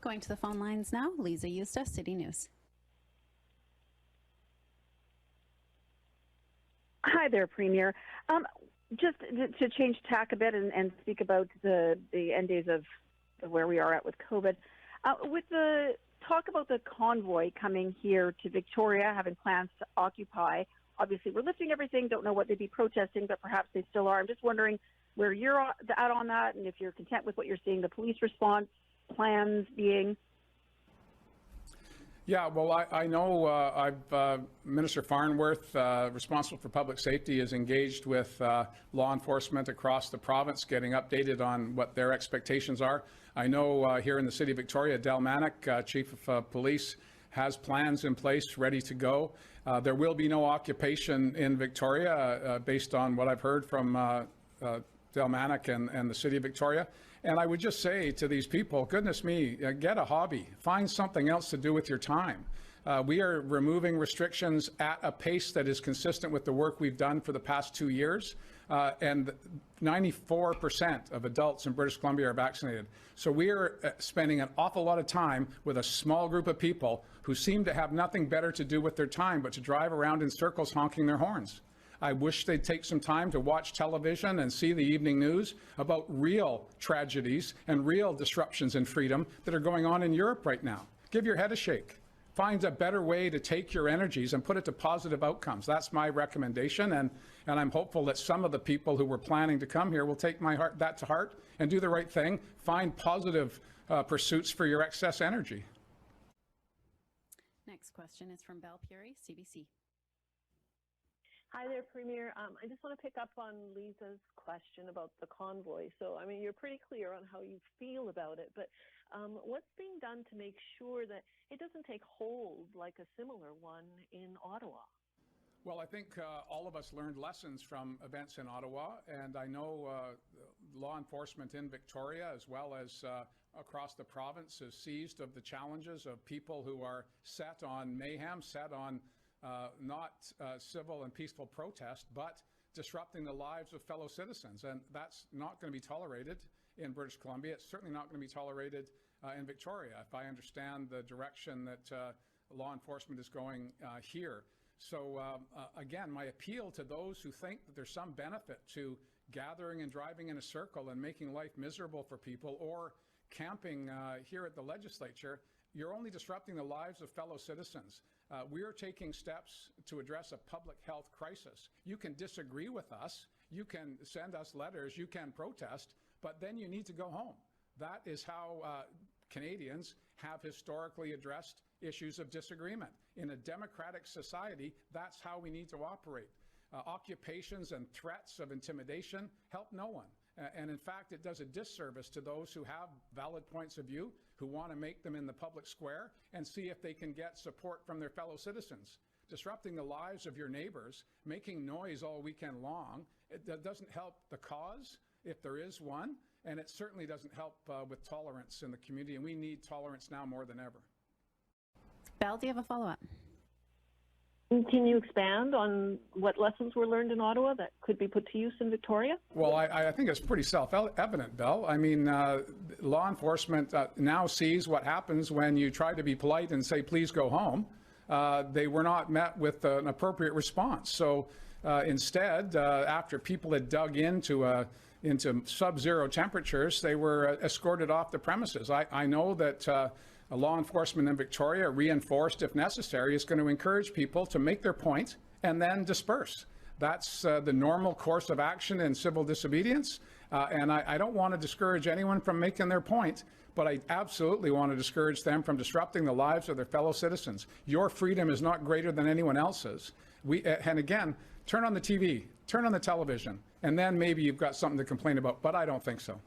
Going to the phone lines now, Lisa Eustace, City News. Hi there, Premier. Just to change tack a bit and speak about the end days of where we are at with COVID. With the talk about the convoy coming here to Victoria, having plans to occupy, obviously we're lifting everything, don't know what they'd be protesting, but perhaps they still are. I'm just wondering where you're at on that and if you're content with what you're seeing, the police response, plans being. Yeah, well, I know Minister Farnworth, responsible for public safety, is engaged with law enforcement across the province, getting updated on what their expectations are. I know here in the City of Victoria, Del Manick, Chief of Police, has plans in place ready to go. There will be no occupation in Victoria based on what I've heard from Del Manick and the City of Victoria. And I would just say to these people, goodness me, get a hobby. Find something else to do with your time. We are removing restrictions at a pace that is consistent with the work we've done for the past 2 years. And 94% of adults in British Columbia are vaccinated. So we are spending an awful lot of time with a small group of people who seem to have nothing better to do with their time but to drive around in circles honking their horns. I wish they'd take some time to watch television and see the evening news about real tragedies and real disruptions in freedom that are going on in Europe right now. Give your head a shake. Find a better way to take your energies and put it to positive outcomes. That's my recommendation, and I'm hopeful that some of the people who were planning to come here will take that to heart and do the right thing. Find positive pursuits for your excess energy. Next question is from Belle Puri, CBC. Hi there, Premier. I just want to pick up on Lisa's question about the convoy. So, I mean, you're pretty clear on how you feel about it, but what's being done to make sure that it doesn't take hold like a similar one in Ottawa? Well, I think all of us learned lessons from events in Ottawa, and I know law enforcement in Victoria, as well as across the province, is seized of the challenges of people who are set on mayhem, set on not civil and peaceful protest, but disrupting the lives of fellow citizens. And that's not going to be tolerated in British Columbia. It's certainly not going to be tolerated in Victoria, if I understand the direction that law enforcement is going here. So again, my appeal to those who think that there's some benefit to gathering and driving in a circle and making life miserable for people, or camping here at the legislature, you're only disrupting the lives of fellow citizens. We are taking steps to address a public health crisis. You can disagree with us, you can send us letters, you can protest, but then you need to go home. That is how Canadians have historically addressed issues of disagreement. In a democratic society, that's how we need to operate. Occupations and threats of intimidation help no one. And in fact, it does a disservice to those who have valid points of view, who want to make them in the public square and see if they can get support from their fellow citizens. Disrupting the lives of your neighbors, making noise all weekend long, it doesn't help the cause, if there is one, and it certainly doesn't help with tolerance in the community, and we need tolerance now more than ever. Belle, do you have a follow-up? Can you expand on what lessons were learned in Ottawa that could be put to use in Victoria? Well, I think it's pretty self-evident, Belle. I mean, law enforcement now sees what happens when you try to be polite and say, please go home. They were not met with an appropriate response. So instead, after people had dug into sub-zero temperatures, they were escorted off the premises. I know that law enforcement in Victoria, reinforced if necessary, is going to encourage people to make their point and then disperse. That's the normal course of action in civil disobedience. And I don't want to discourage anyone from making their point, but I absolutely want to discourage them from disrupting the lives of their fellow citizens. Your freedom is not greater than anyone else's. And again, turn on the TV, turn on the television, and then maybe you've got something to complain about, but I don't think so.